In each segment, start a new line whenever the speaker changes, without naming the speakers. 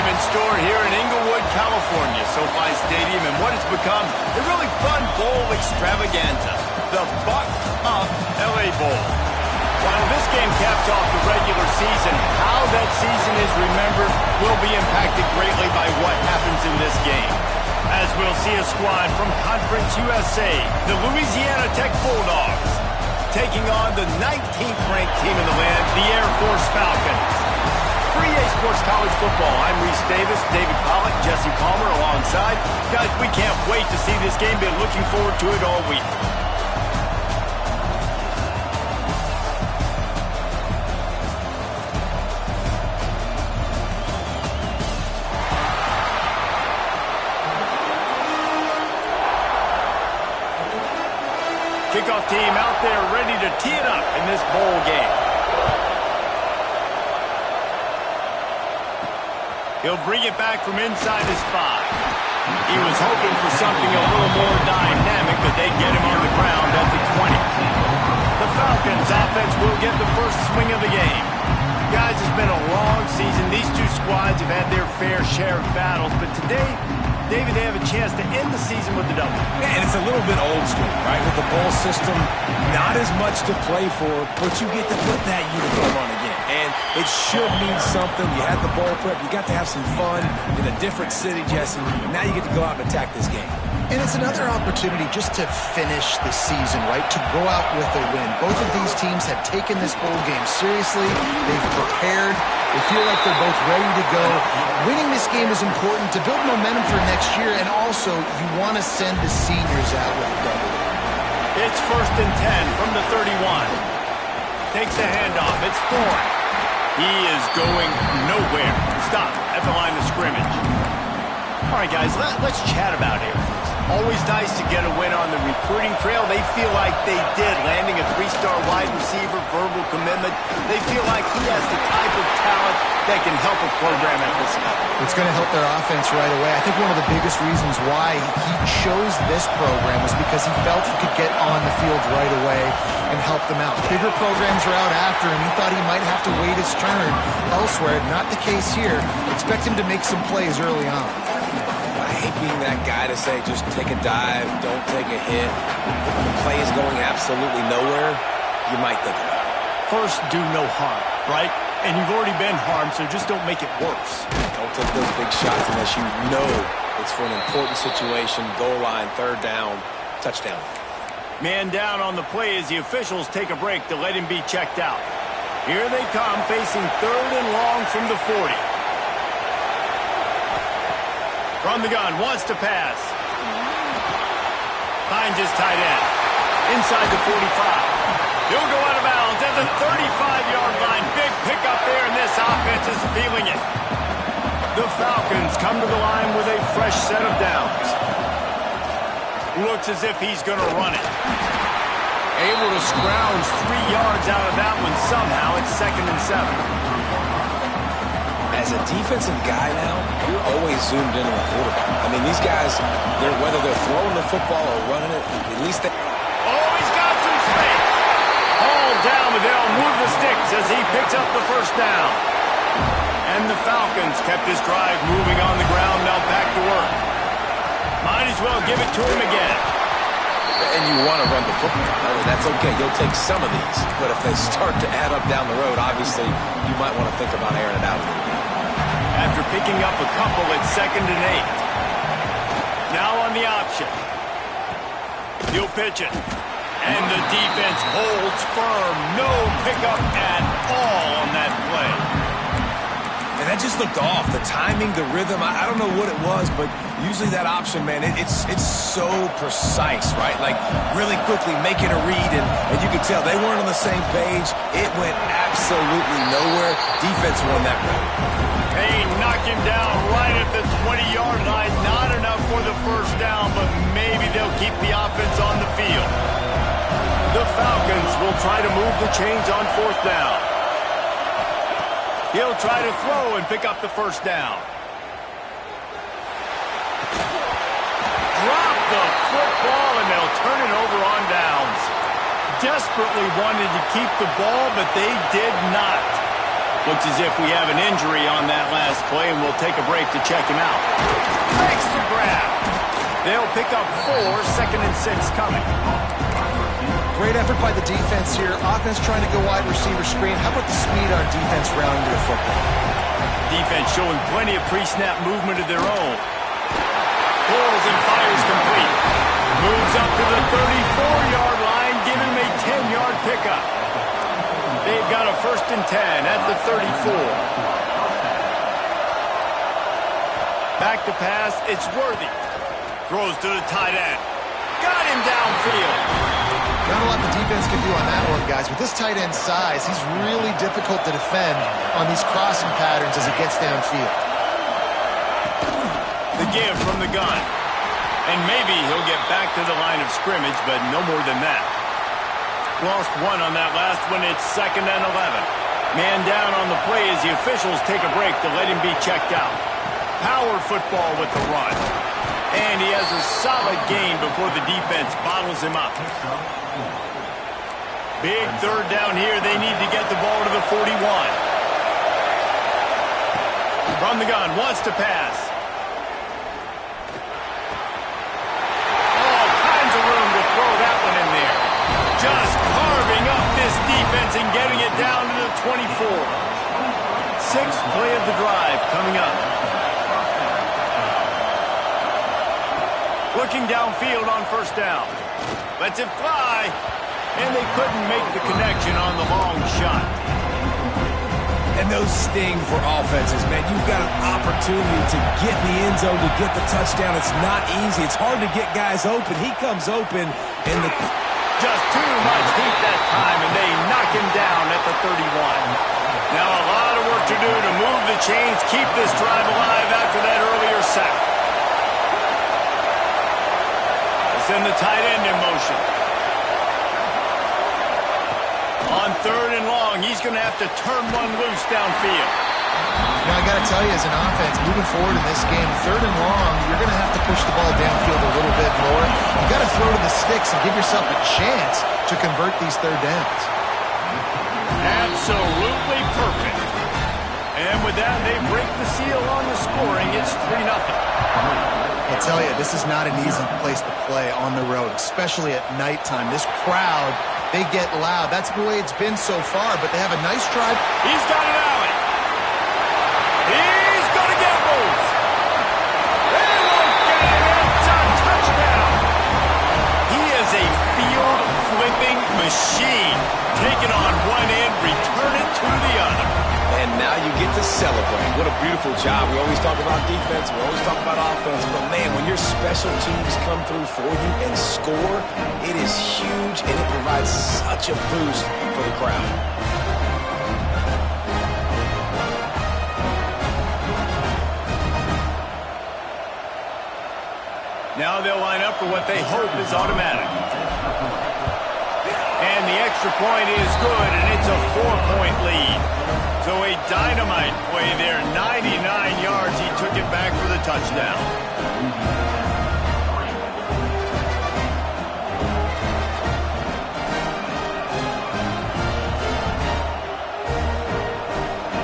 in store here in Inglewood, California, SoFi Stadium, and what has become a really fun bowl extravaganza, the Buck Up LA Bowl. While this game caps off the regular season, how that season is remembered will be impacted greatly by what happens in this game. As we'll see a squad from Conference USA, the Louisiana Tech Bulldogs, taking on the 19th ranked team in the land, the Air Force Falcons. For EA Sports College Football, I'm Reese Davis, David Pollack, Jesse Palmer alongside. Guys, we can't wait to see this game. Been looking forward to it all week. Kickoff team out there ready to tee it up in this bowl game. He'll bring it back from inside his 5. He was hoping for something a little more dynamic, but they get him on the ground at the 20. The Falcons offense will get the first swing of the game. Guys, it's been a long season. These two squads have had their fair share of battles, but today, David, they have a chance to end the season with a double.
Yeah, and it's a little bit old school, right? With the bowl system, not as much to play for, but you get to put that uniform on again. And it should mean something. You had the bowl prep. You got to have some fun in a different city, Jesse. Now you get to go out and attack this game.
And it's another opportunity just to finish the season, right? To go out with a win. Both of these teams have taken this bowl game seriously. They've prepared. They feel like they're both ready to go. Winning this game is important to build momentum for next year, and also you want to send the seniors out with a double.
It's 1st and 10 from the 31. Takes the handoff. It's Ford. He is going nowhere. Stop at the line of scrimmage. All right, guys, let's chat about Air Force. Always nice to get a win on the recruiting trail. They feel like they did, landing a 3-star wide receiver, verbal commitment. They feel like he has the type of talent that can help a program at this level.
It's going to help their offense right away. I think one of the biggest reasons why he chose this program was because he felt he could get on the field right away and help them out. Bigger programs are out after him. He thought he might have to wait his turn elsewhere. Not the case here. Expect him to make some plays early on.
I hate being that guy to say just take a dive, don't take a hit. If the play is going absolutely nowhere, you might think about it.
First, do no harm, right? And you've already been harmed, so just don't make it worse.
Don't take those big shots unless you know it's for an important situation, goal line, 3rd down, touchdown.
Man down on the play as the officials take a break to let him be checked out. Here they come, facing 3rd and long from the 40. From the gun, wants to pass. Finds his tight end. Inside the 45. He'll go out of bounds at the 35-yard line. Big pickup there, and this offense is feeling it. The Falcons come to the line with a fresh set of downs. Looks as if he's going to run it. Able to scrounge 3 yards out of that one somehow. It's 2nd and 7.
As a defensive guy now, you're always zoomed in on the quarterback. I mean, these guys, whether they're throwing the football or running it, at least they...
Oh, he's got some space. Hauled down, but they'll move the sticks as he picks up the 1st down. And the Falcons kept this drive moving on the ground, now back to work. Might as well give it to him again.
And you want to run the football. I mean, that's okay. You'll take some of these. But if they start to add up down the road, obviously, you might want to think about airing it out a little bit.
After picking up a couple, it's 2nd and 8. Now on the option. He'll pitch it. And the defense holds firm. No pickup at all on that play.
And that just looked off. The timing, the rhythm, I don't know what it was, but usually that option, man, it's so precise, right? Like, really quickly making a read, and you could tell they weren't on the same page. It went absolutely nowhere. Defense won that round.
They knock him down right at the 20-yard line. Not enough for the 1st down, but maybe they'll keep the offense on the field. The Falcons will try to move the chains on 4th down. He'll try to throw and pick up the 1st down. Drop the football, and they'll turn it over on downs. Desperately wanted to keep the ball, but they did not. Looks as if we have an injury on that last play, and we'll take a break to check him out. Makes the grab. They'll pick up 4, 2nd and 6 coming.
Great effort by the defense here. Offense trying to go wide receiver screen. How about the speed on defense rounding to the football?
Defense showing plenty of pre-snap movement of their own. Pulls and fires complete. Moves up to the 34-yard line, giving him a 10-yard pickup. They've got a 1st and 10 at the 34. Back to pass, it's Worthy. Throws to the tight end. Got him downfield.
Not a lot the defense can do on that one, guys. With this tight end size, he's really difficult to defend on these crossing patterns as he gets downfield.
The give from the gun. And maybe he'll get back to the line of scrimmage, but no more than that. Lost 1 on that last one. It's 2nd and 11. Man down on the play as the officials take a break to let him be checked out. Power football with the run. And he has a solid gain before the defense bottles him up. Big 3rd down here. They need to get the ball to the 41. From the gun, wants to pass. All kinds of room to throw that one in there. Just carving up this defense and getting it down to the 24. 6th play of the drive coming up. Looking downfield on 1st down. Lets it fly. And they couldn't make the connection on the long shot.
And those sting for offenses, man. You've got an opportunity to get in the end zone, to get the touchdown. It's not easy. It's hard to get guys open. He comes open, and
just too much heat that time, and they knock him down at the 31. Now a lot of work to do to move the chains, keep this drive alive after that earlier sack. Send the tight end in motion. On 3rd and long, he's going to have to turn one loose downfield.
Now, I got to tell you, as an offense, moving forward in this game, 3rd and long, you're going to have to push the ball downfield a little bit more. You've got to throw to the sticks and give yourself a chance to convert these 3rd downs.
Absolutely perfect. And with that, they break the seal on the scoring. It's 3-0.
I'll tell you, this is not an easy place to play on the road, especially at nighttime. This crowd, they get loud. That's the way it's been so far, but they have a nice drive.
He's got an alley. He's going to get both. They won't get it. It's a touchdown. He is a field-flipping machine. Take it on one end, return it to the other.
And now you get to celebrate. What a beautiful job. We always talk about defense. We always talk about offense. But, man, when your special teams come through for you and score, it is huge, and it provides such a boost for the crowd.
Now they'll line up for what they hope is automatic. And the extra point is good, and it's a 4-point lead. So a dynamite play there, 99 yards. He took it back for the touchdown.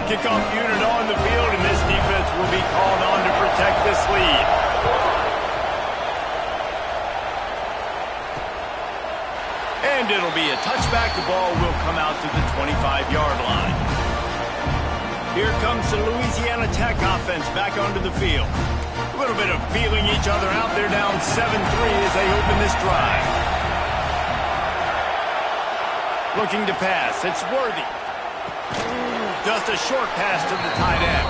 Kickoff unit on the field, and this defense will be called on to protect this lead. And it'll be a touchback. The ball will come out to the 25-yard line. Here comes the Louisiana Tech offense back onto the field. A little bit of feeling each other out. They're down 7-3 as they open this drive. Looking to pass. It's Worthy. Just a short pass to the tight end.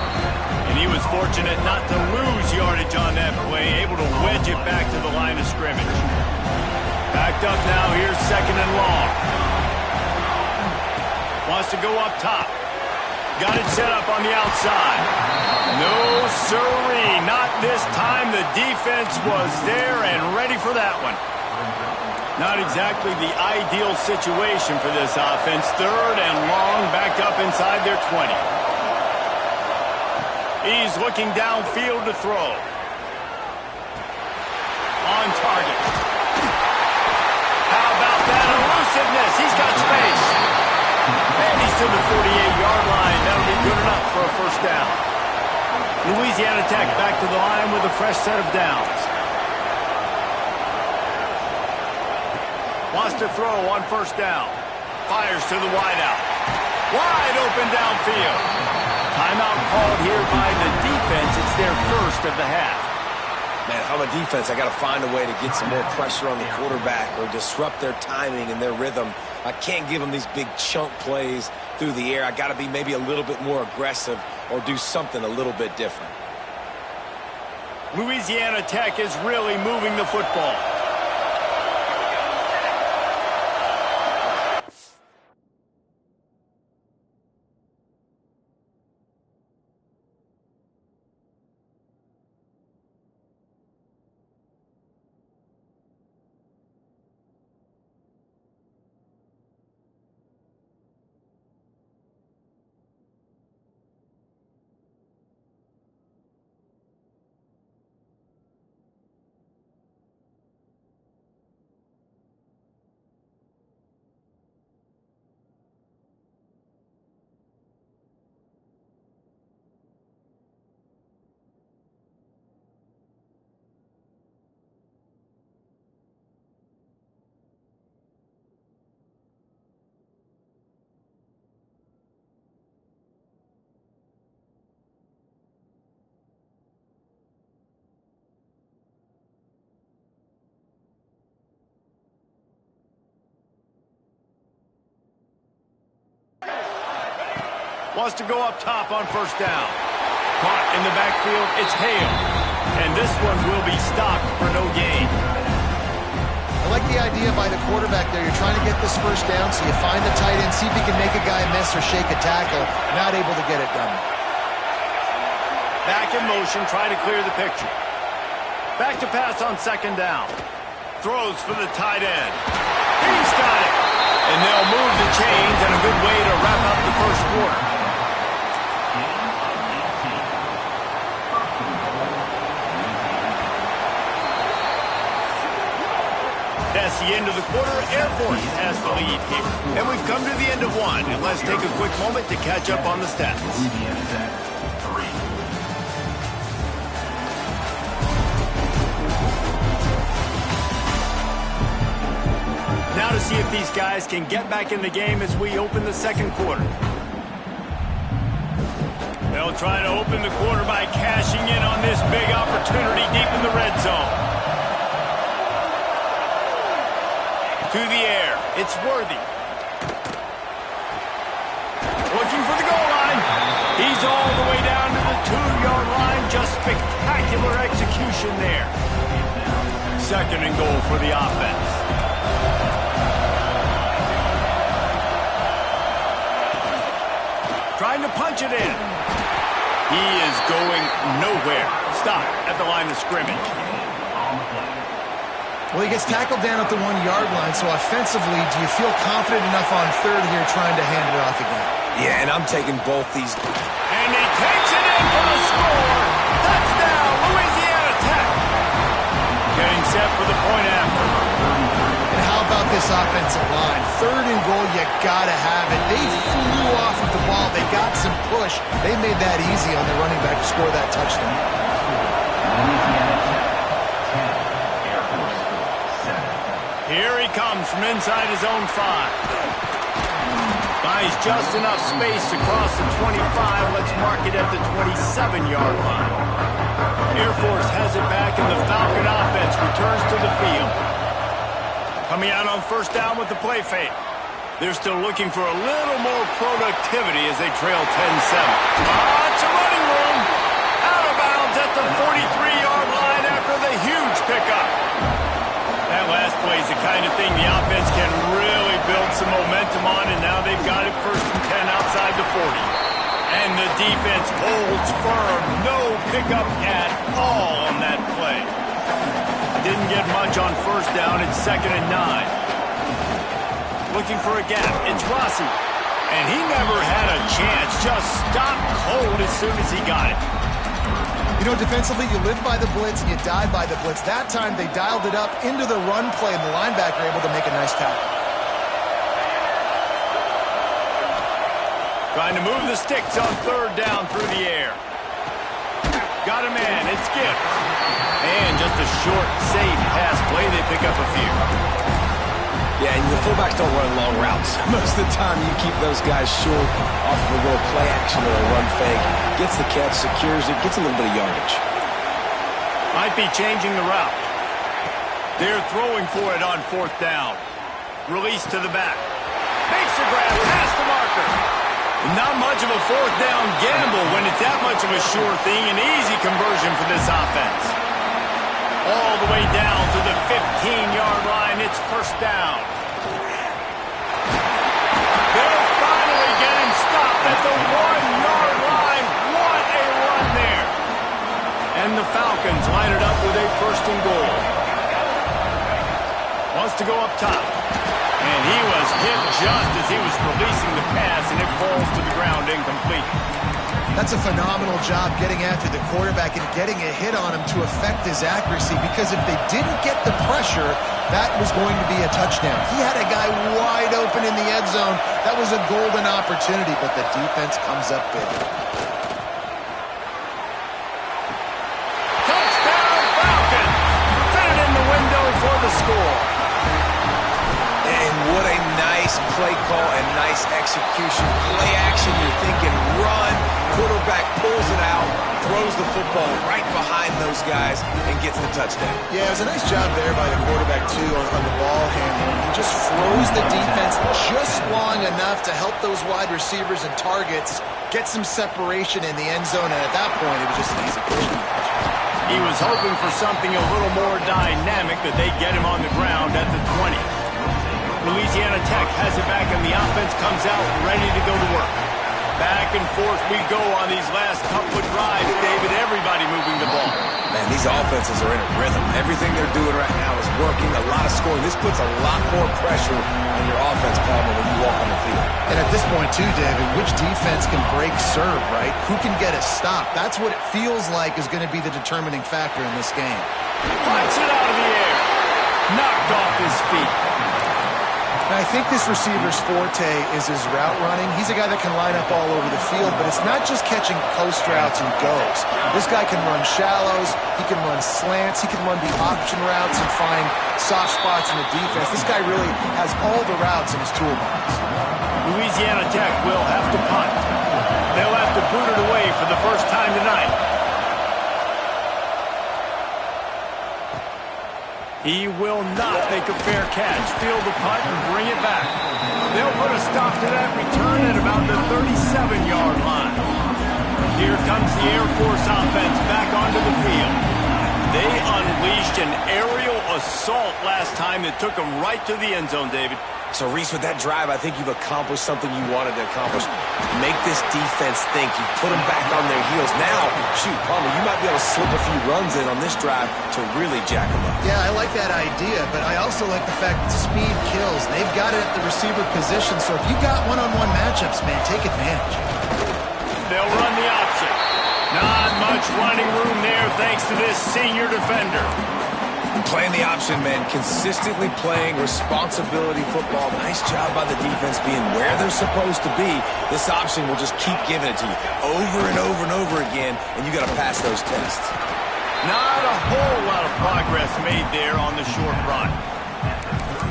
And he was fortunate not to lose yardage on that play, able to wedge it back to the line of scrimmage. Backed up now. Here's 2nd and long. Wants to go up top. Got it set up on the outside. No, sirree, not this time. The defense was there and ready for that one. Not exactly the ideal situation for this offense. 3rd and long, backed up inside their 20. He's looking downfield to throw. On target. How about that elusiveness? He's got space. And he's to the 48-yard line. That'll be good for a first down. Louisiana Tech back to the line with a fresh set of downs. Wants to throw on first down. Fires to the wideout. Wide open downfield. Timeout called here by the defense. It's their first of the half.
Man, if I'm a defense, I got to find a way to get some more pressure on the quarterback or disrupt their timing and their rhythm. I can't give them these big chunk plays through the air. I got to be maybe a little bit more aggressive or do something a little bit different.
Louisiana Tech is really moving the football. Wants to go up top on first down. Caught in the backfield, it's Hale. And this one will be stopped for no gain.
I like the idea by the quarterback there. You're trying to get this first down, so you find the tight end, see if he can make a guy miss or shake a tackle. Not able to get it done.
Back in motion, try to clear the picture. Back to pass on second down. Throws for the tight end. He's got it. And they'll move the chains, and a good way to wrap up the first quarter. That's the end of the quarter. Air Force has the lead here. And we've come to the end of one. And let's take a quick moment to catch up on the stats. Now to see if these guys can get back in the game as we open the second quarter. They'll try to open the quarter by cashing in on this big opportunity deep in the red zone. To the air, it's Worthy. Looking for the goal line. He's all the way down to the 2-yard line. Just spectacular execution there. Second and goal for the offense. Trying to punch it in. He is going nowhere. Stop at the line of scrimmage.
Well, he gets tackled down at the 1-yard line, so offensively, do you feel confident enough on third here trying to hand it off again?
Yeah, and I'm taking both these.
And he takes it in for the score. Touchdown, Louisiana Tech. Getting set for the point after.
And how about this offensive line? Third and goal, you gotta have it. They flew off of the ball. They got some push. They made that easy on the running back to score that touchdown.
Here he comes from inside his own 5. Buys just enough space to cross the 25. Let's mark it at the 27-yard line. Air Force has it back, and the Falcon offense returns to the field. Coming out on first down with the play fake. They're still looking for a little more productivity as they trail 10-7. It's a running room. Out of bounds at the 43-yard line after the huge pickup. That last play is the kind of thing the offense can really build some momentum on, and now they've got it first and 10 outside the 40. And the defense holds firm. No pickup at all on that play. Didn't get much on first down. It's second and 9. Looking for a gap. It's Rossi. And he never had a chance. Just stopped cold as soon as he got it.
You know, defensively, you live by the blitz and you die by the blitz. That time, they dialed it up into the run play, and the linebacker able to make a nice tackle.
Trying to move the sticks on third down through the air. Got a man. It's Gibbs. And just a short, safe pass play. They pick up a few.
Yeah, and the fullbacks don't run long routes. Most of the time, you keep those guys short off of a little play action or a run fake. Gets the catch, secures it, gets a little bit of yardage.
Might be changing the route. They're throwing for it on fourth down. Release to the back. Makes the grab, past the marker. Not much of a fourth down gamble when it's that much of a sure thing. An easy conversion for this offense. All the way down to the 15-yard line. It's first down. They'll finally get him stopped at the 1-yard line. What a run there. And the Falcons line it up with a first and goal. Wants to go up top. And he was hit just as he was releasing the pass, and it falls to the ground incomplete.
That's a phenomenal job getting after the quarterback and getting a hit on him to affect his accuracy, because if they didn't get the pressure, that was going to be a touchdown. He had a guy wide open in the end zone. That was a golden opportunity, but the defense comes up big.
Touchdown, Falcon! Set it in the window for the score.
And what a nice play call and nice execution. Play action, you're thinking run. Quarterback pulls it out, throws the football right behind those guys, and gets the touchdown.
Yeah, it was a nice job there by the quarterback, too, on the ball handling. He just froze the defense just long enough to help those wide receivers and targets get some separation in the end zone, and at that point, it was just an easy push.
He was hoping for something a little more dynamic, that they get him on the ground at the 20. Louisiana Tech has it back, and the offense comes out ready to go to work. Back and forth we go on these last couple of drives, David. Everybody moving the ball.
Man, these offenses are in a rhythm. Everything they're doing right now is working. A lot of scoring. This puts a lot more pressure on your offense, Palmer, when you walk on the field.
And at this point, too, David, which defense can break serve, right? Who can get a stop? That's what it feels like is going to be the determining factor in this game.
Punts it out of the air. Knocked off his feet.
And I think this receiver's forte is his route running. He's a guy that can line up all over the field, but it's not just catching post routes and goes. This guy can run shallows, he can run slants, he can run the option routes and find soft spots in the defense. This guy really has all the routes in his toolbox.
Louisiana Tech will have to punt. They'll have to boot it away for the first time tonight. He will not make a fair catch. Field the punt and bring it back. They'll put a stop to that return at about the 37-yard line. Here comes the Air Force offense back onto the field. They unleashed an aerial assault last time that took them right to the end zone, David.
So, Reese, with that drive, I think you've accomplished something you wanted to accomplish. Make this defense think. You put them back on their heels. Now, shoot, Palmer, you might be able to slip a few runs in on this drive to really jack them up.
Yeah, I like that idea, but I also like the fact that speed kills. They've got it at the receiver position, so if you got one-on-one matchups, man, take advantage.
They'll run the option. Not much running room there thanks to this senior defender.
Playing the option, man. Consistently playing responsibility football. Nice job by the defense being where they're supposed to be. This option will just keep giving it to you over and over and over again, and you got to pass those tests.
Not a whole lot of progress made there on the short run.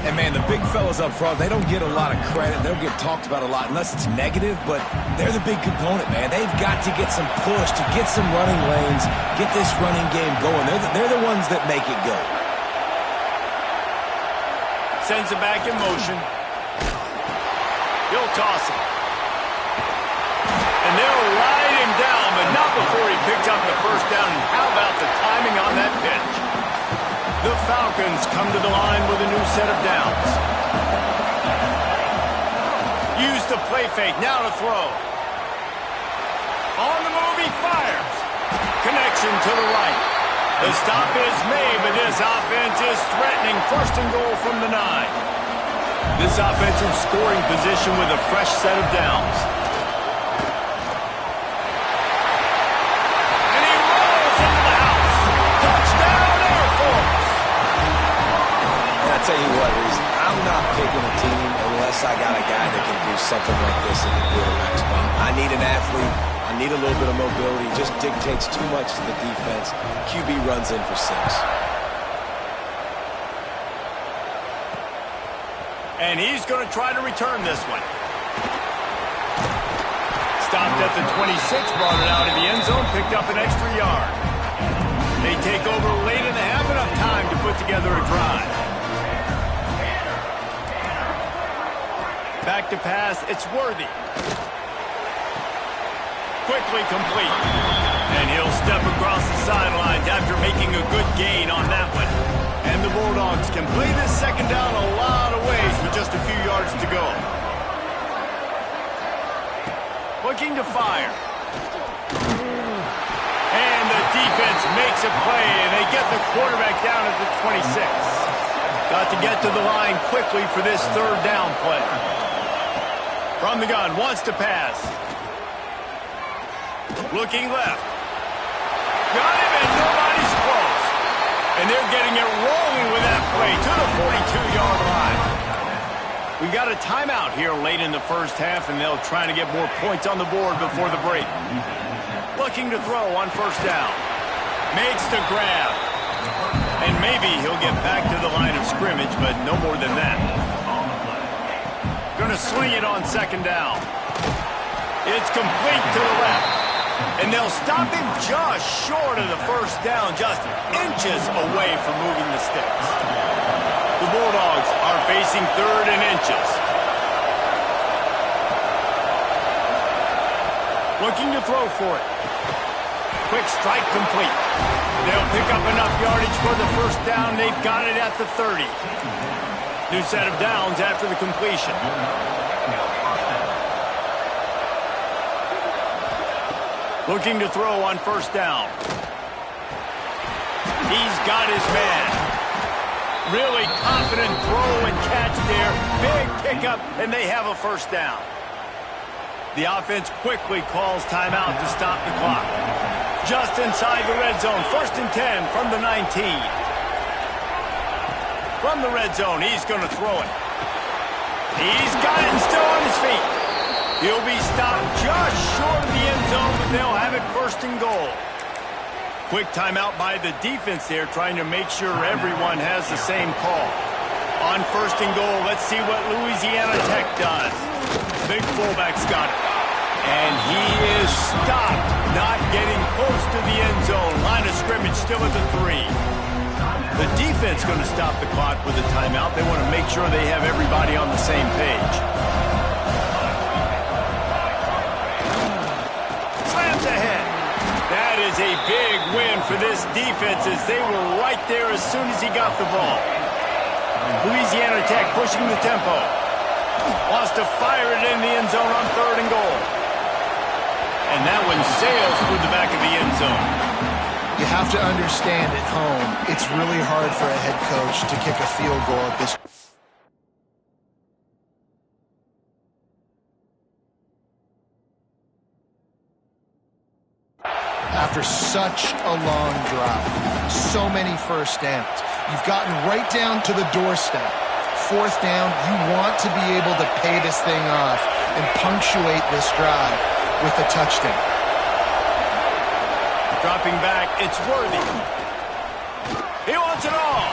And, man, the big fellas up front, they don't get a lot of credit. They don't get talked about a lot unless it's negative, but they're the big component, man. They've got to get some push, to get some running lanes, get this running game going. They're the ones that make it go.
Sends it back in motion. He'll toss it. And they'll ride him down, but not before he picks up the first down. And how about the timing on that pitch? The Falcons come to the line with a new set of downs. Use the play fake, now to throw. On the move, he fires. Connection to the right. The stop is made, but this offense is threatening. First and goal from the 9. This offensive scoring position with a fresh set of downs. And he rolls into the house. Touchdown, Air Force.
And I tell you what, Reese, I'm not picking a team unless I got a guy that can do something like this in the quarterback spot. I I need an athlete. I need a little bit of mobility. It just dictates too much to the defense. QB runs in for 6.
And he's going to try to return this one. Stopped at the 26, brought it out of the end zone, picked up an extra yard. They take over late in the half, enough time to put together a drive. Back to pass, it's Worthy. Quickly complete. And he'll step across the sidelines after making a good gain on that one. And the Bulldogs can play this second down a lot of ways with just a few yards to go. Looking to fire. And the defense makes a play, and they get the quarterback down at the 26. Got to get to the line quickly for this third down play. From the gun, wants to pass. Looking left. Got him, and nobody's close. And they're getting it rolling with that play to the 42-yard line. We got a timeout here late in the first half, and they'll try to get more points on the board before the break. Looking to throw on first down. Makes the grab. And maybe he'll get back to the line of scrimmage, but no more than that. Going to swing it on second down. It's complete to the left. And they'll stop him just short of the first down, just inches away from moving the sticks. The Bulldogs are facing third and inches. Looking to throw for it. Quick strike complete. They'll pick up enough yardage for the first down. They've got it at the 30. New set of downs after the completion. Looking to throw on first down. He's got his man. Really confident throw and catch there. Big pickup, and they have a first down. The offense quickly calls timeout to stop the clock. Just inside the red zone. First and 10 from the 19. From the red zone, he's going to throw it. He's got it and still on his feet. He'll be stopped just short of the end zone, but they'll have it first and goal. Quick timeout by the defense there, trying to make sure everyone has the same call. On first and goal, let's see what Louisiana Tech does. Big fullback's got it. And he is stopped, not getting close to the end zone. Line of scrimmage still at the 3. The defense going to stop the clock with a timeout. They want to make sure they have everybody on the same page. Slams ahead. That is a big win for this defense as they were right there as soon as he got the ball. Louisiana Tech pushing the tempo. Wants to fire it in the end zone on third and goal. And that one sails through the back of the end zone.
You have to understand at home, it's really hard for a head coach to kick a field goal at this. After such a long drive, so many first downs, you've gotten right down to the doorstep. Fourth down, you want to be able to pay this thing off and punctuate this drive with a touchdown.
Dropping back, it's Worthy. He wants it all.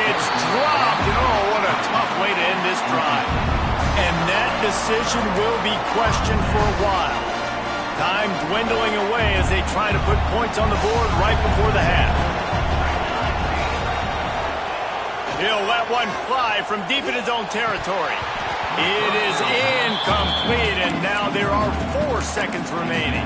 It's dropped, and oh, what a tough way to end this drive. And that decision will be questioned for a while. Time dwindling away as they try to put points on the board right before the half. He'll let one fly from deep in his own territory. It is incomplete, and now there are 4 seconds remaining.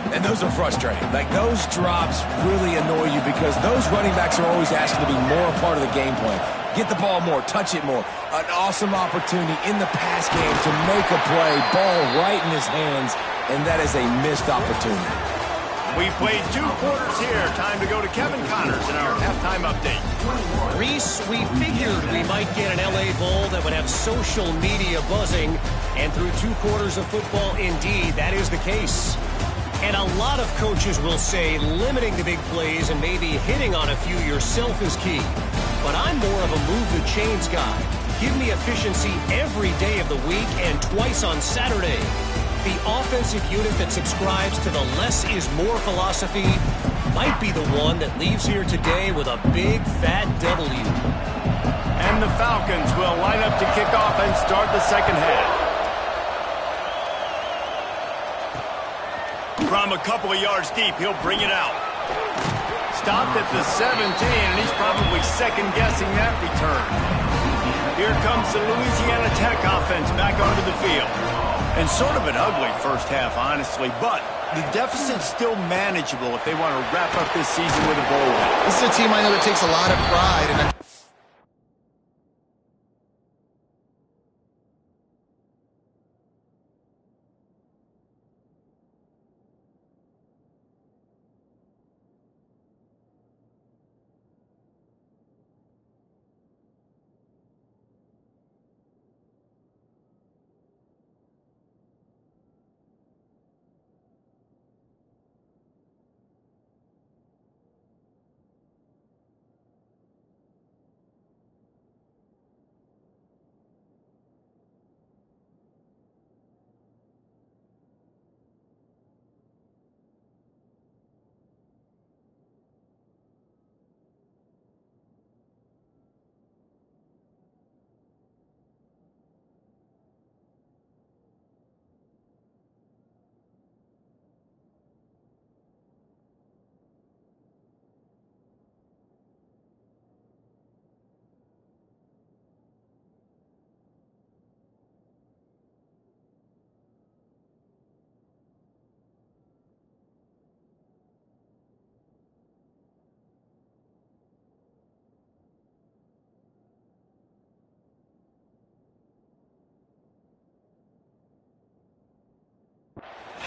And those are frustrating. Like, those drops really annoy you because those running backs are always asking to be more a part of the game plan. Get the ball more, touch it more. An awesome opportunity in the pass game to make a play, ball right in his hands, and that is a missed opportunity.
We've played 2 quarters here. Time to go to Kevin Connors in our halftime update.
Reese, we figured we might get an LA Bowl that would have social media buzzing, and through 2 quarters of football, indeed, that is the case. And a lot of coaches will say limiting the big plays and maybe hitting on a few yourself is key. But I'm more of a move the chains guy. Give me efficiency every day of the week and twice on Saturday. the offensive unit that subscribes to the less is more philosophy might be the one that leaves here today with a big, fat W.
And the Falcons will line up to kick off and start the second half. From a couple of yards deep, he'll bring it out. Stopped at the 17, and he's probably second-guessing that return. Here comes the Louisiana Tech offense back onto the field. And sort of an ugly first half, honestly, but the deficit's still manageable if they want to wrap up this season with a bowl win.
This is a team I know that takes a lot of pride in.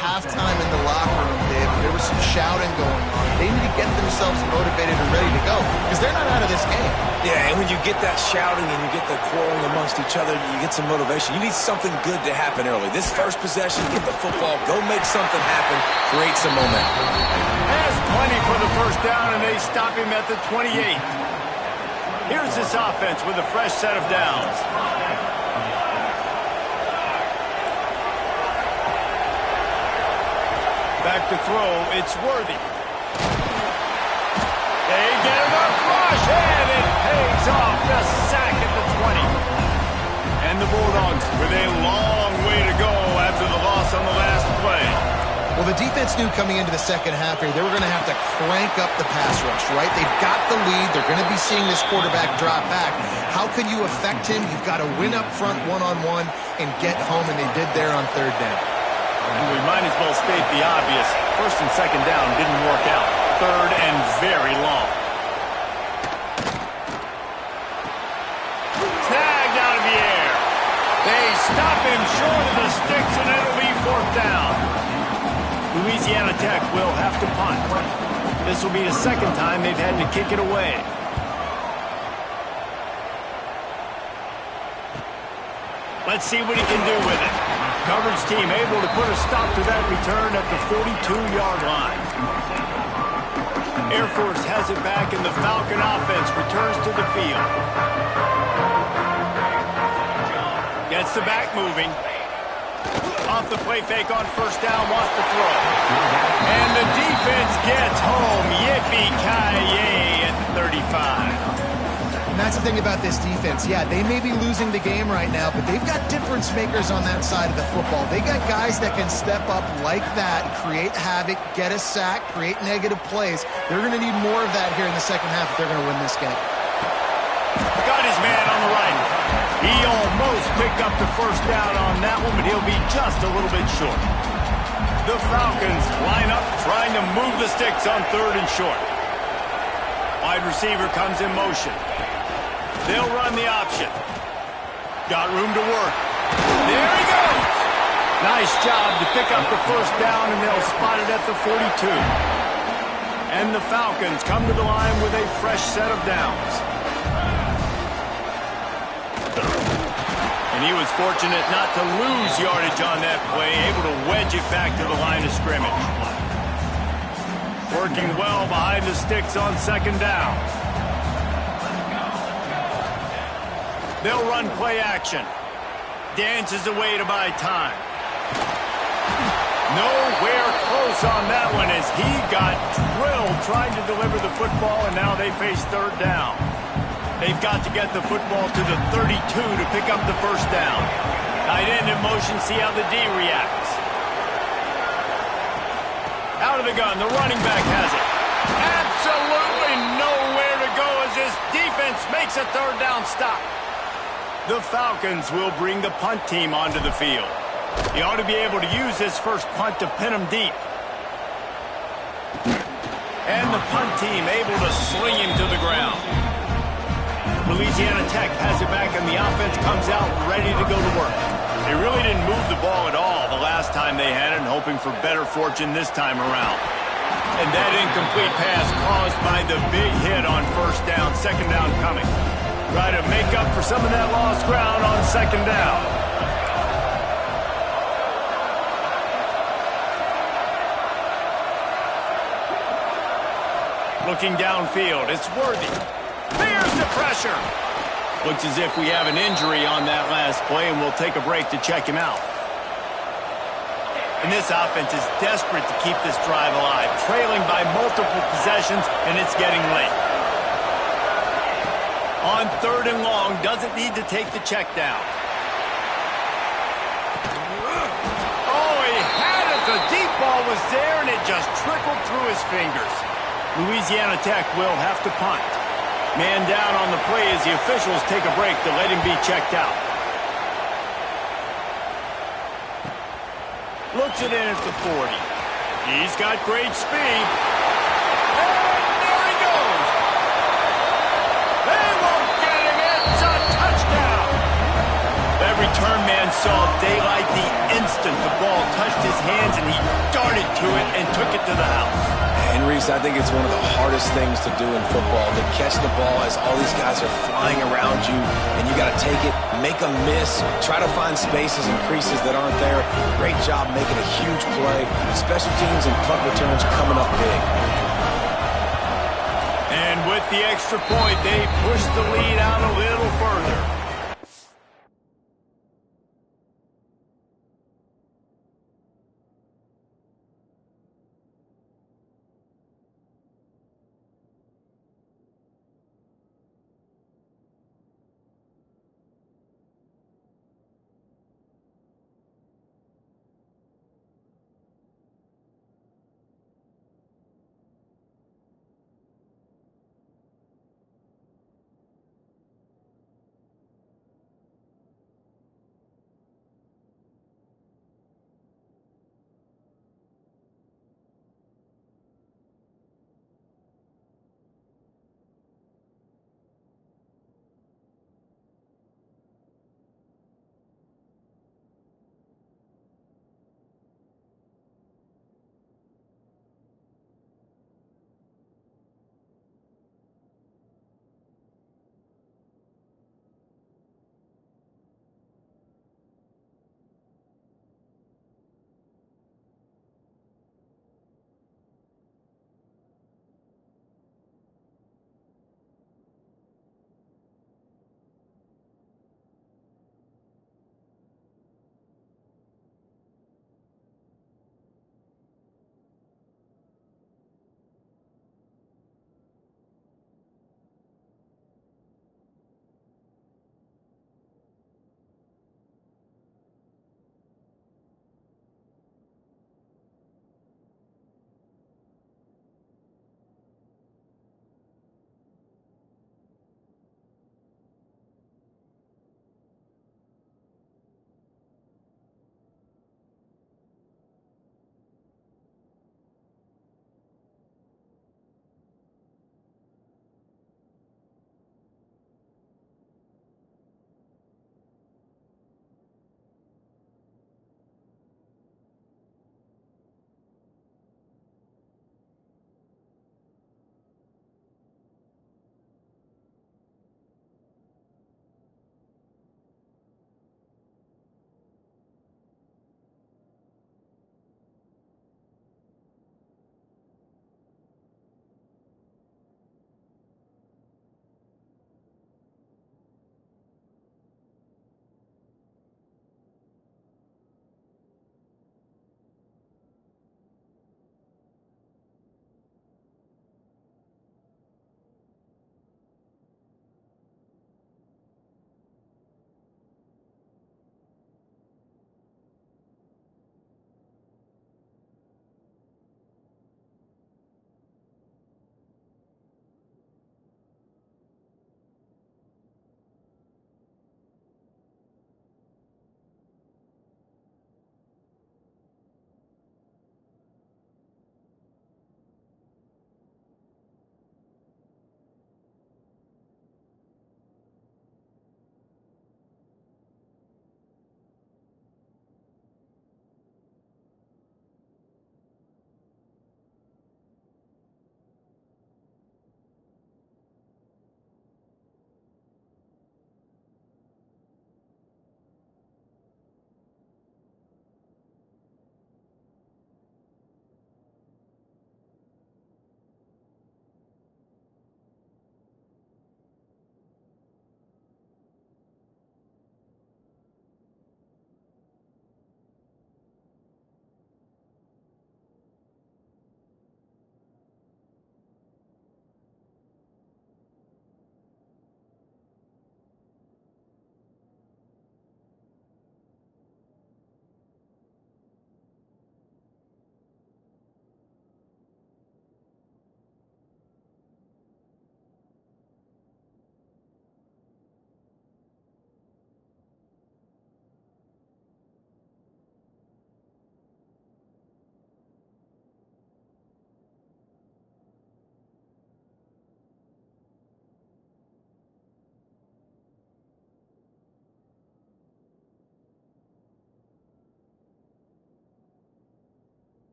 Halftime in the locker room, Dave, there was some shouting going on. They need to get themselves motivated and ready to go because they're not out of this game.
Yeah, and when you get that shouting and you get the quarreling amongst each other, you get some motivation. You need something good to happen early. This first possession, get the football, go make something happen, create some momentum.
Has plenty for the first down, and they stop him at the 28. Here's this offense with a fresh set of downs. Back to throw, it's Worthy. They get it up, rush, and it pays off the sack at the 20. And the Bulldogs with a long way to go after the loss on the last play.
Well, the defense knew coming into the second half here, they were going to have to crank up the pass rush, right? They've got the lead. They're going to be seeing this quarterback drop back. How can you affect him? You've got to win up front one-on-one and get home, and they did there on third down.
We might as well state the obvious. First and second down didn't work out. Third and very long. Snagged out of the air. They stop him short of the sticks, and it'll be fourth down. Louisiana Tech will have to punt. This will be the second time they've had to kick it away. Let's see what he can do with it. Coverage team able to put a stop to that return at the 42-yard line. Air Force has it back, and the Falcon offense returns to the field. Gets the back moving. Off the play fake on first down, wants to throw. And the defense gets home. Yippee-ki-yay at the 35.
And that's the thing about this defense. Yeah, they may be losing the game right now, but they've got difference makers on that side of the football. They got guys that can step up like that, create havoc, get a sack, create negative plays. They're going to need more of that here in the second half if they're going to win this game.
Got his man on the right. He almost picked up the first down on that one, but he'll be just a little bit short. The Falcons line up trying to move the sticks on third and short. Wide receiver comes in motion. They'll run the option. Got room to work. There he goes. Nice job to pick up the first down, and they'll spot it at the 42. And the Falcons come to the line with a fresh set of downs. And he was fortunate not to lose yardage on that play, able to wedge it back to the line of scrimmage. Working well behind the sticks on second down. They'll run play action. Dances away to buy time. Nowhere close on that one as he got drilled trying to deliver the football, and now they face third down. They've got to get the football to the 32 to pick up the first down. Tight end in motion, see how the D reacts. Out of the gun, the running back has it. Absolutely nowhere to go as this defense makes a third down stop. The Falcons will bring the punt team onto the field. He ought to be able to use this first punt to pin him deep. And the punt team able to sling him to the ground. Louisiana Tech has it back, and the offense comes out ready to go to work. They really didn't move the ball at all the last time they had it, hoping for better fortune this time around. And that incomplete pass caused by the big hit on first down, second down coming. Try to make up for some of that lost ground on second down. Looking downfield, it's Worthy. There's the pressure. Looks as if we have an injury on that last play, and we'll take a break to check him out. And this offense is desperate to keep this drive alive, trailing by multiple possessions, and it's getting late. On third and long, doesn't need to take the check down. Oh, he had it. The deep ball was there, and it just trickled through his fingers. Louisiana Tech will have to punt. Man down on the play as the officials take a break to let him be checked out. Looks it in at the 40. He's got great speed. And there he goes. They won't get him. It's a touchdown. That return man saw daylight the instant the ball touched his hands, and he darted to it and took it to the house.
And Reese, I think it's one of the hardest things to do in football, to catch the ball as all these guys are flying around you, and you got to take it, make a miss, try to find spaces and creases that aren't there. Great job making a huge play. Special teams and punt returns coming up big.
And with the extra point, they push the lead out a little further.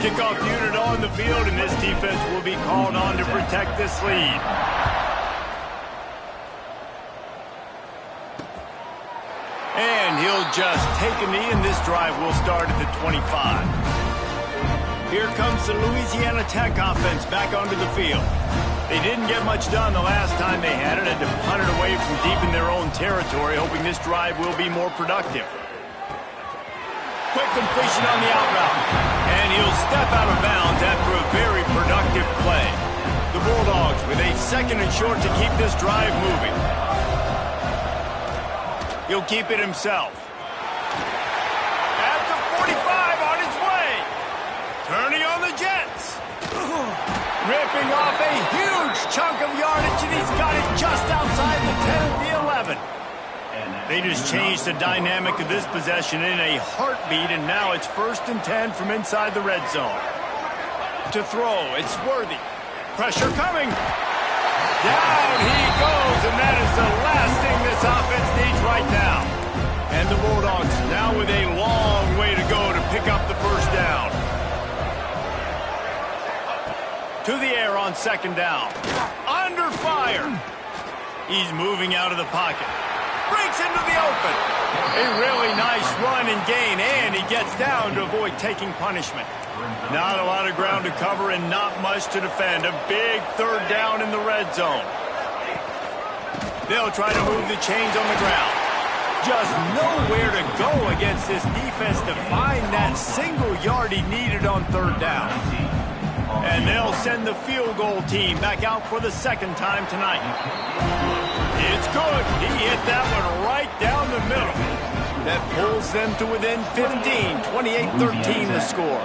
Kickoff unit on the field, and this defense will be called on to protect this lead. And he'll just take a knee, and this drive will start at the 25. Here comes the Louisiana Tech offense back onto the field. They didn't get much done the last time they had it, had to punt it away from deep in their own territory, hoping this drive will be more productive. Quick completion on the out route. And he'll step out of bounds after a very productive play. The Bulldogs with a 2nd and short to keep this drive moving. He'll keep it himself. At the 45 on his way. Turning on the Jets. Ripping off a huge chunk of yardage, and he's got it just outside the 10 of the 11. They just changed the dynamic of this possession in a heartbeat, and now it's 1st and 10 from inside the red zone. To throw, it's Worthy. Pressure coming. Down he goes, and that is the last thing this offense needs right now. And the Bulldogs now with a long way to go to pick up the 1st down. To the air on 2nd down. Under fire. He's moving out of the pocket. Breaks into the open. A really nice run and gain, and he gets down to avoid taking punishment. Not a lot of ground to cover and not much to defend. A big 3rd down in the red zone. They'll try to move the chains on the ground. Just nowhere to go against this defense to find that single yard he needed on 3rd down. And they'll send the field goal team back out for the 2nd time tonight. It's good. He hit that one right down the middle. That pulls them to within 15, 28-13 the score.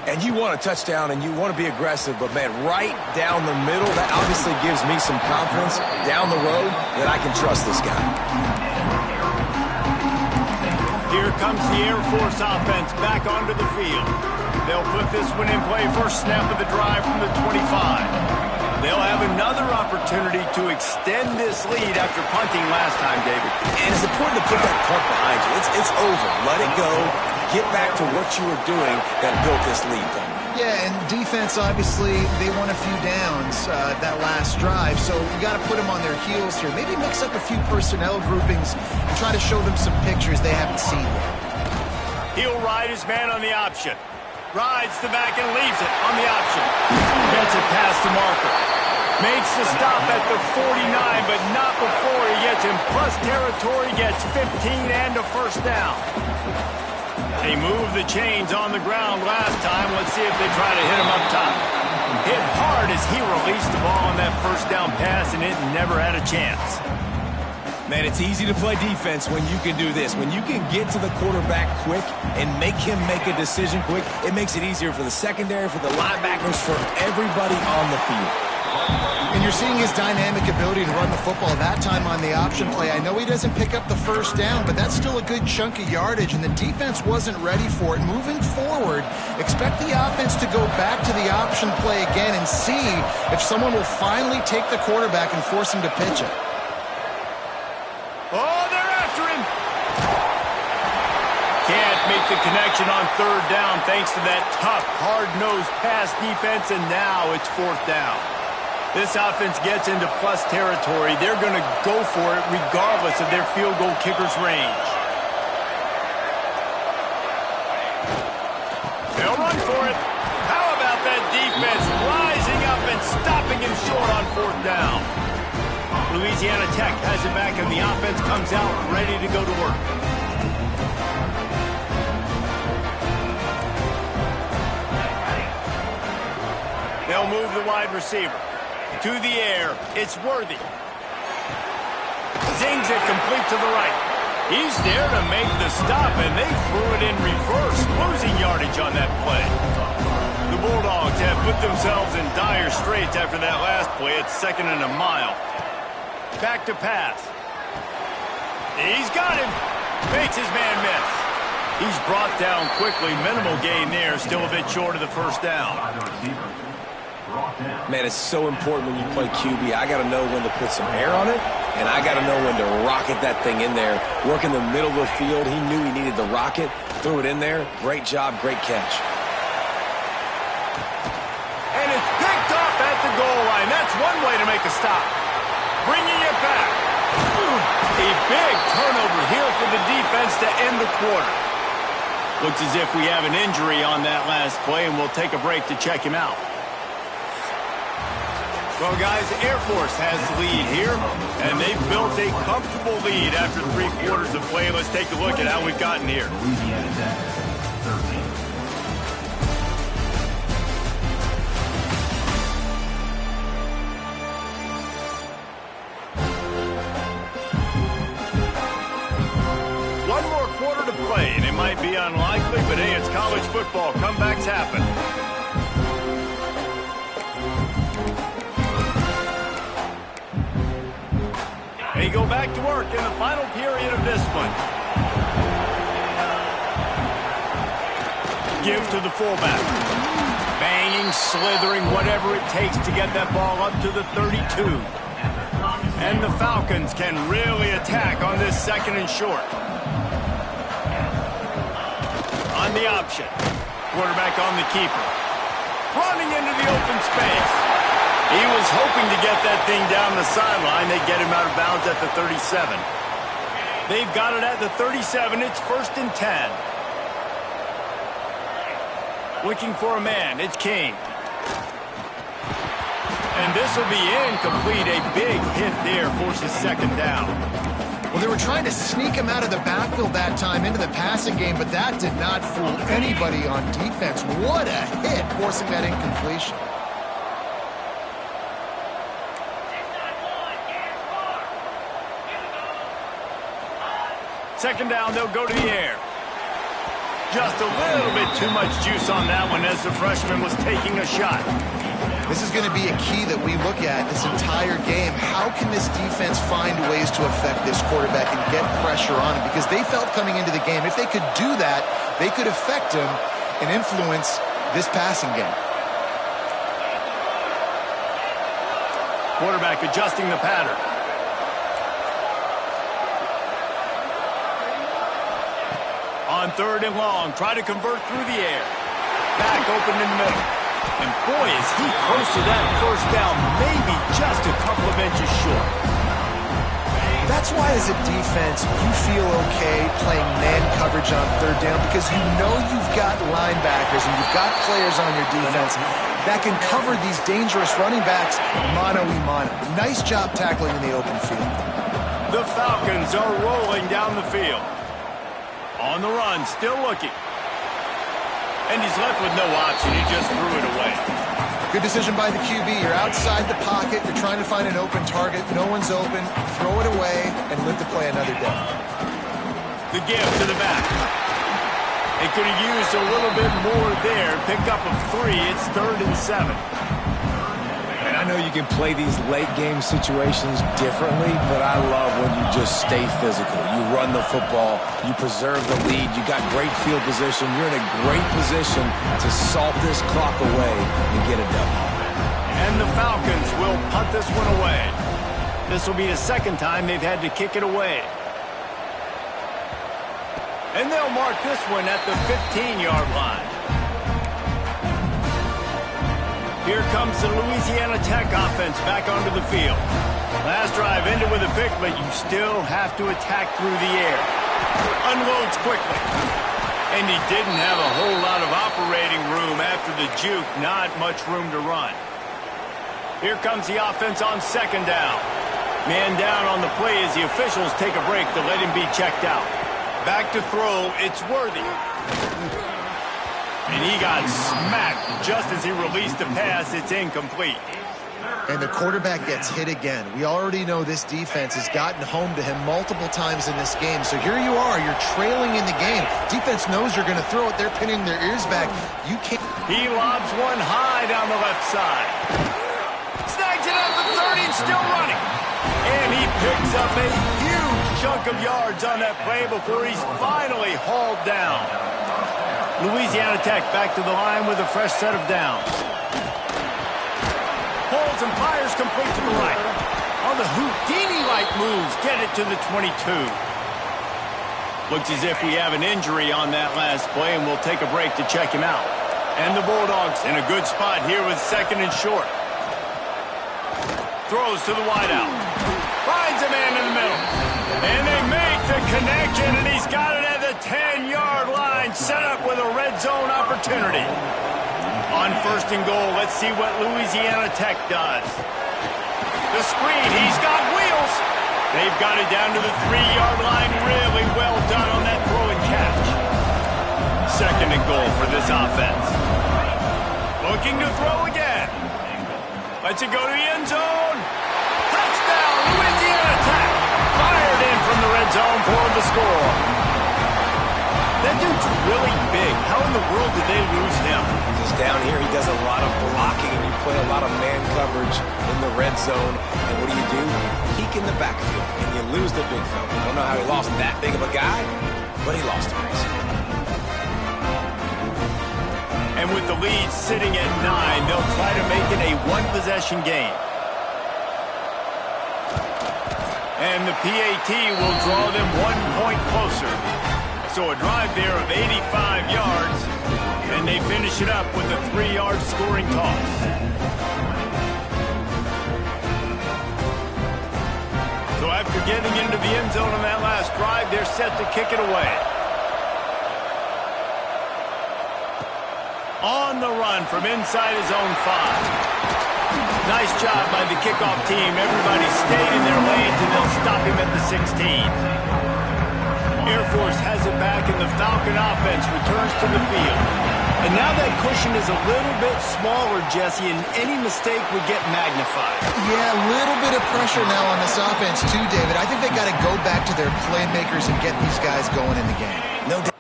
And you want a touchdown and you want to be aggressive, but, man, right down the middle, that obviously gives me some confidence down the road that I can trust this guy.
Here comes the Air Force offense back onto the field. They'll put this one in play, first snap of the drive from the 25. They'll have another opportunity to extend this lead after punting last time, David.
And it's important to put that punt behind you. It's over. Let it go. Get back to what you were doing that built this lead.
Yeah, and defense, obviously, they won a few downs that last drive, so you got to put them on their heels here. Maybe mix up a few personnel groupings and try to show them some pictures they haven't seen yet.
He'll ride his man on the option. Rides the back and leaves it on the option. Gets it past the marker. Makes the stop at the 49, but not before he gets in plus territory, gets 15 and a 1st down. They moved the chains on the ground last time. Let's see if they try to hit him up top. Hit hard as he released the ball on that 1st down pass, and it never had a chance.
Man, it's easy to play defense when you can do this. When you can get to the quarterback quick and make him make a decision quick, it makes it easier for the secondary, for the linebackers, for everybody on the field.
And you're seeing his dynamic ability to run the football that time on the option play. I know he doesn't pick up the 1st down, but that's still a good chunk of yardage, and the defense wasn't ready for it. Moving forward, expect the offense to go back to the option play again and see if someone will finally take the quarterback and force him to pitch it.
Oh, they're after him. Can't make the connection on 3rd down thanks to that tough, hard-nosed pass defense, and now it's 4th down. This offense gets into plus territory. They're going to go for it regardless of their field goal kicker's range. They'll run for it. How about that defense rising up and stopping him short on 4th down? Louisiana Tech has it back, and the offense comes out ready to go to work. They'll move the wide receiver. To the air, it's Worthy. Zings it complete to the right. He's there to make the stop, and they threw it in reverse, losing yardage on that play. The Bulldogs have put themselves in dire straits after that last play. It's 2nd and a mile. Back to pass. He's got him. Makes his man miss. He's brought down quickly. Minimal gain there. Still a bit short of the 1st down.
Man, it's so important when you play QB. I got to know when to put some air on it, and I got to know when to rocket that thing in there. Work in the middle of the field. He knew he needed to rocket. Threw it in there. Great job, great catch.
and that's one way to make a stop. Bringing it back. A big turnover here for the defense to end the quarter. Looks as if we have an injury on that last play, and we'll take a break to check him out. Well, guys, Air Force has the lead here, and they've built a comfortable lead after 3 quarters of play. Let's take a look at how we've gotten here. One more quarter to play, and it might be unlikely, but hey, it's college football. Comebacks happen. They go back to work in the final period of this one. Give to the fullback. Banging, slithering, whatever it takes to get that ball up to the 32. And the Falcons can really attack on this 2nd and short. On the option. Quarterback on the keeper. Running into the open space. He was hoping to get that thing down the sideline. They get him out of bounds at the 37. They've got it at the 37. It's 1st and 10. Looking for a man. It's King. And this will be incomplete. A big hit there forces 2nd down.
Well, they were trying to sneak him out of the backfield that time into the passing game, but that did not fool anybody on defense. What a hit, forcing that incompletion.
2nd down, they'll go to the air. Just a little bit too much juice on that one as the freshman was taking a shot.
This is going to be a key that we look at this entire game. How can this defense find ways to affect this quarterback and get pressure on him? Because they felt coming into the game, if they could do that, they could affect him and influence this passing game.
Quarterback adjusting the pattern. On 3rd and long, try to convert through the air. Back open in the middle. And boy, is he close to that 1st down, maybe just a couple of inches short.
That's why as a defense, you feel okay playing man coverage on 3rd down because you know you've got linebackers and you've got players on your defense that can cover these dangerous running backs mano-a-mano. Nice job tackling in the open field.
The Falcons are rolling down the field. On the run, still looking. And he's left with no option. He just threw it away.
Good decision by the QB. You're outside the pocket. You're trying to find an open target. No one's open. Throw it away and live to play another day.
The give to the back. They could have used a little bit more there. Pick up a 3. It's 3rd and 7.
And I know you can play these late game situations differently, but I love when you just stay physical. You run the football, you preserve the lead, you got great field position, you're in a great position to salt this clock away and get a W.
And the Falcons will punt this one away. This will be the 2nd time they've had to kick it away. And they'll mark this one at the 15-yard line. Here comes the Louisiana Tech offense back onto the field. Last drive ended with a pick, but you still have to attack through the air. Unloads quickly. And he didn't have a whole lot of operating room after the juke. Not much room to run. Here comes the offense on 2nd down. Man down on the play as the officials take a break to let him be checked out. Back to throw, it's Worthy. And he got smacked just as he released the pass. It's incomplete.
And the quarterback gets hit again. We already know this defense has gotten home to him multiple times in this game. So here you are, you're trailing in the game. Defense knows you're going to throw it. They're pinning their ears back. You can't.
He lobs one high down the left side. Snags it at the 30 and still running. And he picks up a huge chunk of yards on that play before he's finally hauled down. Louisiana Tech back to the line with a fresh set of downs. Holds and fires complete to the right. On the Houdini-like moves, get it to the 22. Looks as if we have an injury on that last play, and we'll take a break to check him out. And the Bulldogs in a good spot here with 2nd and short. throws to the wideout. Finds a man in the middle. And they make the connection, and he's got it at the 10-yard line, set up with a red zone opportunity. On first and goal, let's see what Louisiana Tech does. The screen, he's got wheels. They've got it down to the 3-yard line. Really well done on that throw and catch. Second and goal for this offense. Looking to throw again. Lets it go to the end zone. Touchdown, Louisiana Tech. Fired in from the red zone for the score. That dude's really big. How in the world did they lose him?
Because down here he does a lot of blocking, and you play a lot of man coverage in the red zone. And what do? Peek in the backfield, and you lose the big fella. I don't know how he lost that big of a guy, but he lost him.
And with the lead sitting at 9, they'll try to make it a one-possession game. And the PAT will draw them 1 point closer. So a drive there of 85 yards, and they finish it up with a 3-yard scoring toss. So after getting into the end zone on that last drive, they're set to kick it away. On the run from inside his own 5. Nice job by the kickoff team. Everybody stayed in their lanes, and they'll stop him at the 16. Air Force has it back, and the Falcon offense returns to the field. And now that cushion is a little bit smaller, Jesse, and any mistake would get magnified.
Yeah, a little bit of pressure now on this offense too, David. I think they got to go back to their playmakers and get these guys going in the game.
No doubt.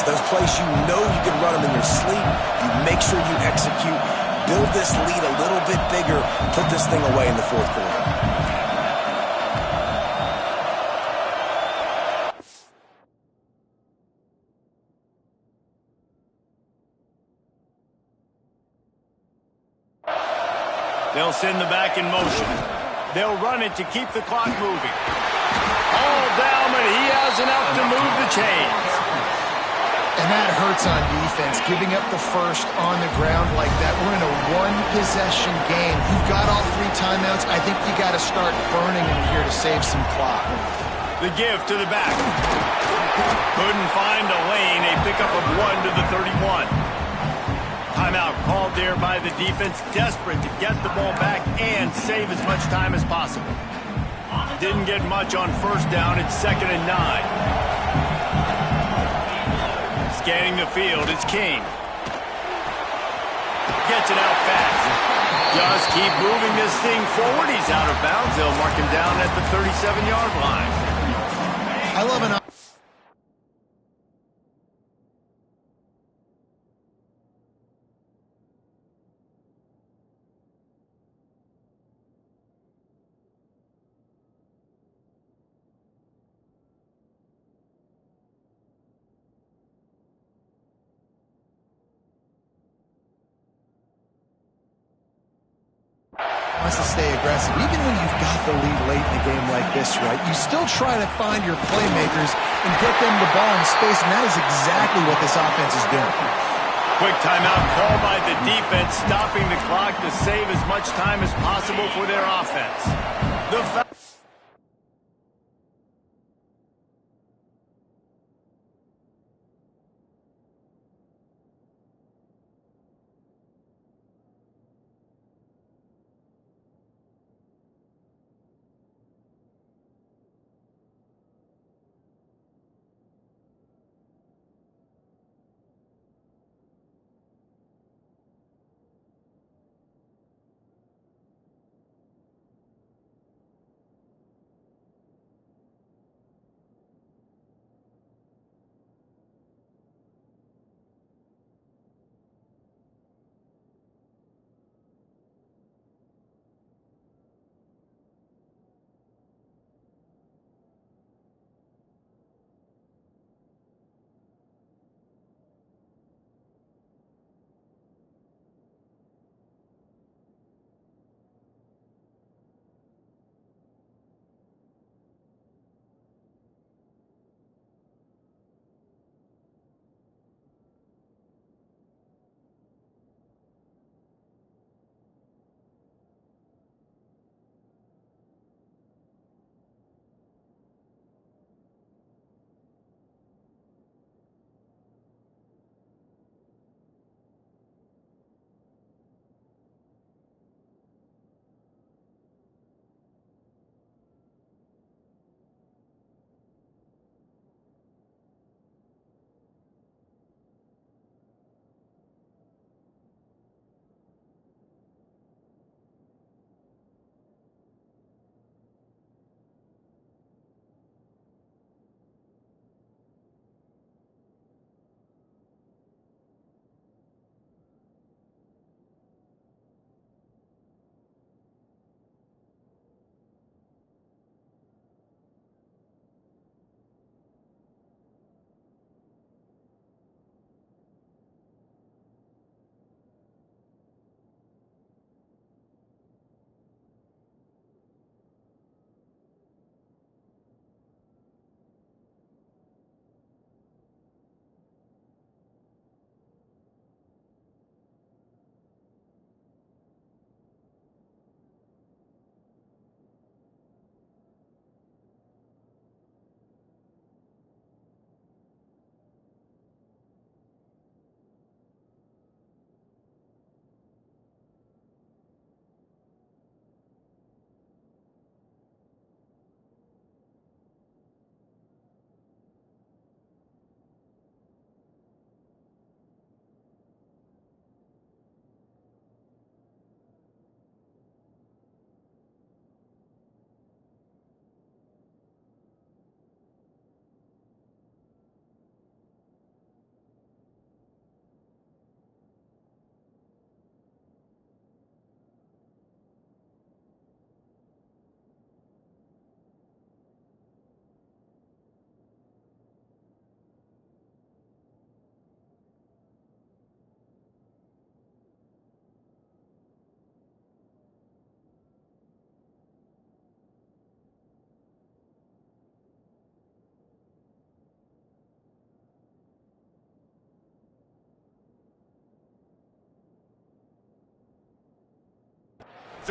Those plays you know you can run them in your sleep. You make sure you execute. Build this lead a little bit bigger. Put this thing away in the fourth quarter.
They'll send the back in motion. They'll run it to keep the clock moving. All down, but he has enough to move the chains.
And that hurts on defense, giving up the first on the ground like that. We're in a one-possession game. You've got all 3 timeouts. I think you got to start burning them here to save some clock.
The give to the back. Couldn't find a lane. A pickup of 1 to the 31. Timeout called there by the defense, desperate to get the ball back and save as much time as possible. Didn't get much on first down. It's 2nd and 9. Scanning the field, it's King. Gets it out fast. Just keep moving this thing forward. He's out of bounds. They'll mark him down at the 37-yard line.
I love an wants to stay aggressive. Even when you've got the lead late in a game like this, right, you still try to find your playmakers and get them the ball in space, and that is exactly what this offense is doing.
Quick timeout called by the defense, stopping the clock to save as much time as possible for their offense.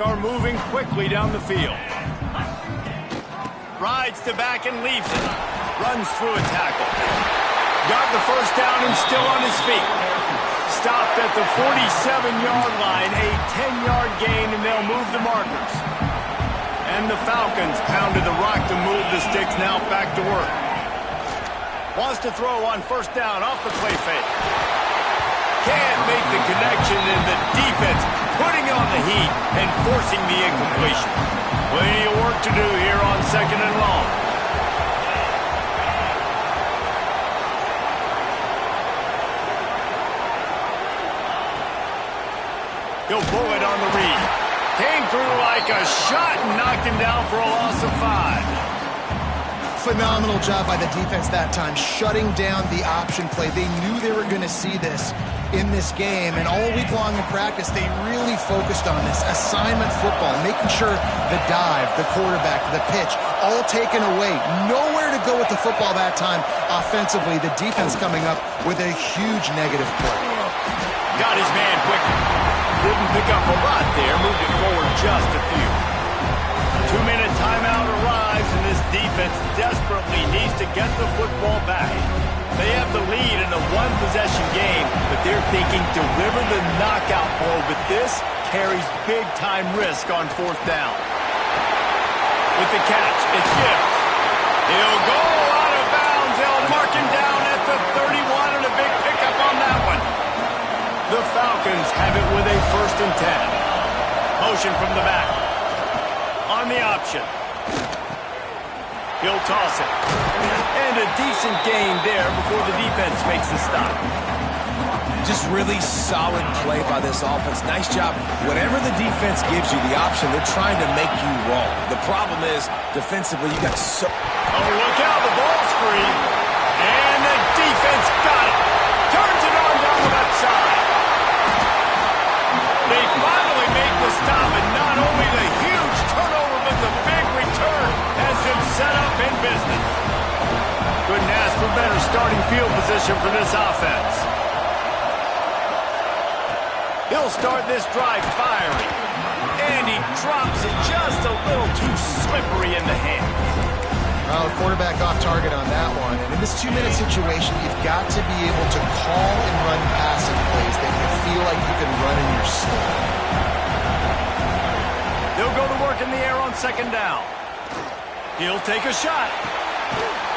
are moving quickly down the field. Rides to back and leaves it. Runs through a tackle. Got the first down and still on his feet. Stopped at the 47-yard line, a 10-yard gain, and they'll move the markers. And the Falcons pounded the rock to move the sticks, now back to work. Wants to throw on first down off the play fake. Can't make the connection, and the defense putting on the heat and forcing the incompletion. Plenty of work to do here on second and long. He'll pull it on the read. Came through like a shot and knocked him down for a loss of 5.
Phenomenal job by the defense that time, shutting down the option play. They knew they were going to see this in this game, and all week long in practice, they really focused on this assignment football, making sure the dive, the quarterback, the pitch, all taken away. Nowhere to go with the football that time offensively. The defense coming up with a huge negative play.
Got his man quickly. Didn't pick up a lot there, moved it forward just a few. 2-minute timeout arrives, and this defense desperately needs to get the football back. They have the lead in a one-possession game, but they're thinking deliver the knockout blow, but this carries big-time risk on fourth down. With the catch, it's Gibbs. He'll go out of bounds. They'll mark him down at the 31, and a big pickup on that one. The Falcons have it with a 1st and 10. Motion from the back. On the option. He'll toss it. And a decent gain there before the defense makes the stop.
Just really solid play by this offense. Nice job. Whatever the defense gives you the option, they're trying to make you wrong. The problem is, defensively, you got so...
Oh, look out. The ball's free. And the defense got it. Turns it on down the left side. They finally make the stop, and not only the huge turnover, but the big return has them set up in business. Couldn't ask for better starting field position for this offense. He'll start this drive firing, and he drops it just a little too slippery in the hand.
Well, quarterback off target on that one. And in this 2-minute situation, you've got to be able to call and run passing plays that you feel like you can run in your sleep.
They'll go to work in the air on second down. He'll take a shot.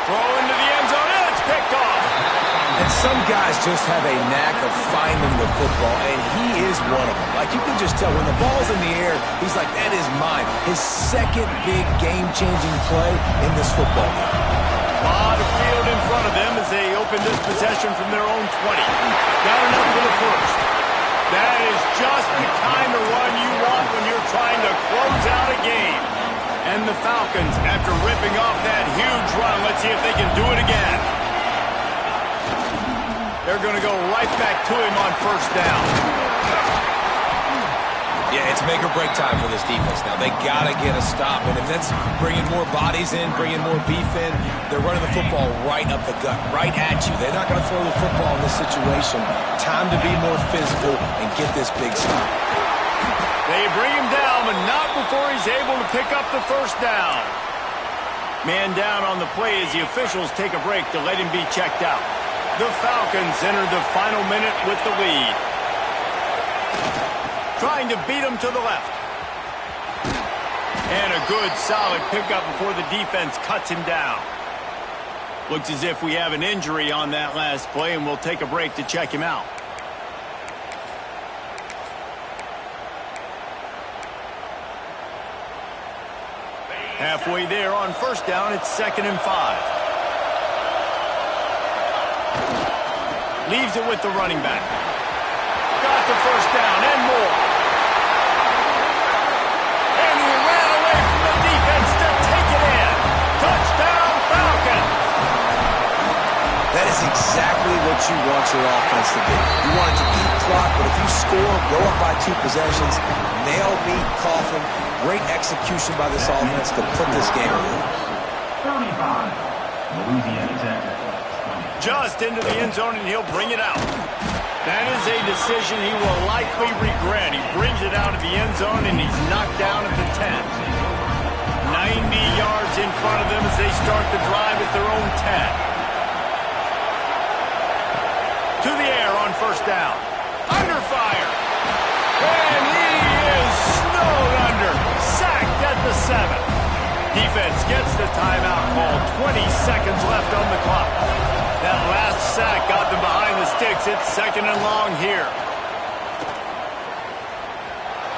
Throw into the end zone, and it's picked off.
And some guys just have a knack of finding the football, and he is one of them. Like, you can just tell when the ball's in the air, he's like, that is mine. His second big game-changing play in this football game.
A lot of field in front of them as they open this possession from their own 20. Got enough for the first. That is just the kind of run you want when you're trying to close out a game. And the Falcons, after ripping off that huge run, let's see if they can do it again. They're going to go right back to him on first down.
Yeah, it's make or break time for this defense now. They got to get a stop, and if that's bringing more bodies in, bringing more beef in, they're running the football right up the gut, right at you. They're not going to throw the football in this situation. Time to be more physical and get this big stop.
They bring him down, but not before he's able to pick up the first down. Man down on the play as the officials take a break to let him be checked out. The Falcons enter the final minute with the lead. Trying to beat him to the left. And a good, solid pickup before the defense cuts him down. Looks as if we have an injury on that last play, and we'll take a break to check him out. Halfway there on first down, it's 2nd and 5. Leaves it with the running back. Got the first down and more. And he ran away from the defense to take it in. Touchdown, Falcons.
That is exactly what you want your offense to be. You want it to eat clock, but if you score, go up by 2 possessions, nail meat, coffin, great execution by this offense to put this game away.
35, Louisiana Tech.
just into the end zone, and he'll bring it out. That is a decision he will likely regret. He brings it out of the end zone, and he's knocked down at the 10. 90 yards in front of them as they start the drive at their own 10. To the air on first down. Under fire. And he is snowed under. Sacked at the 7. Defense gets the timeout called. 20 seconds left on the clock. That last sack got them behind the sticks. It's second and long here.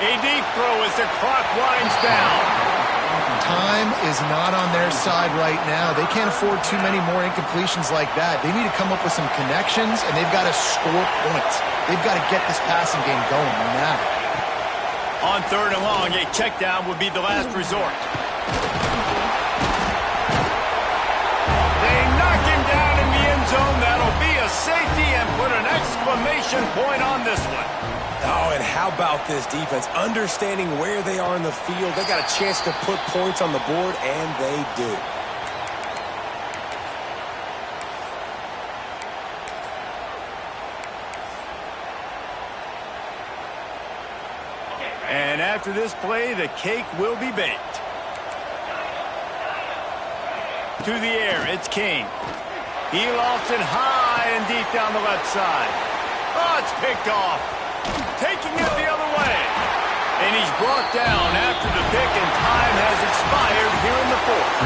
A deep throw as the clock winds down.
Time is not on their side right now. They can't afford too many more incompletions like that. They need to come up with some connections, and they've got to score points. They've got to get this passing game going now.
On third and long, a check down would be the last resort. They knock him down in the end zone. That'll be a safety and put an exclamation point on this one.
Oh, and how about this defense? Understanding where they are in the field. They got a chance to put points on the board, and they do.
And after this play, the cake will be baked. To the air, it's King. He lofts it high and deep down the left side. Oh, it's picked off. Taking it the other way. And he's brought down after the pick, and time has expired here in the fourth.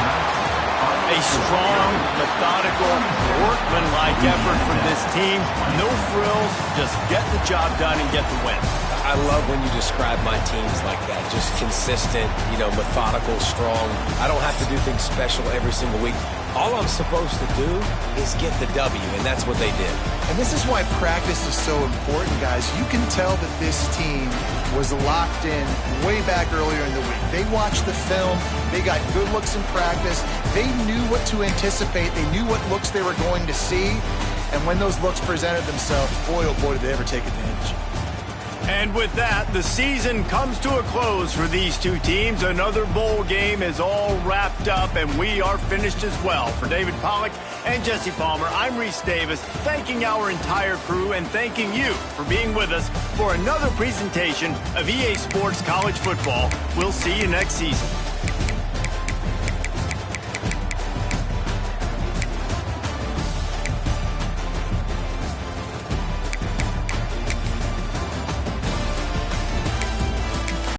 A strong, methodical, workmanlike effort from this team. No frills, just get the job done and get the win.
I love when you describe my teams like that. Just consistent, methodical, strong. I don't have to do things special every single week. All I'm supposed to do is get the W, and that's what they did.
And this is why practice is so important, guys. You can tell that this team was locked in way back earlier in the week. They watched the film. They got good looks in practice. They knew what to anticipate. They knew what looks they were going to see. And when those looks presented themselves, boy, oh boy, did they ever take advantage.
And with that, the season comes to a close for these two teams. Another bowl game is all wrapped up, and we are finished as well. For David Pollack and Jesse Palmer, I'm Reese Davis, thanking our entire crew and thanking you for being with us for another presentation of EA Sports College Football. We'll see you next season.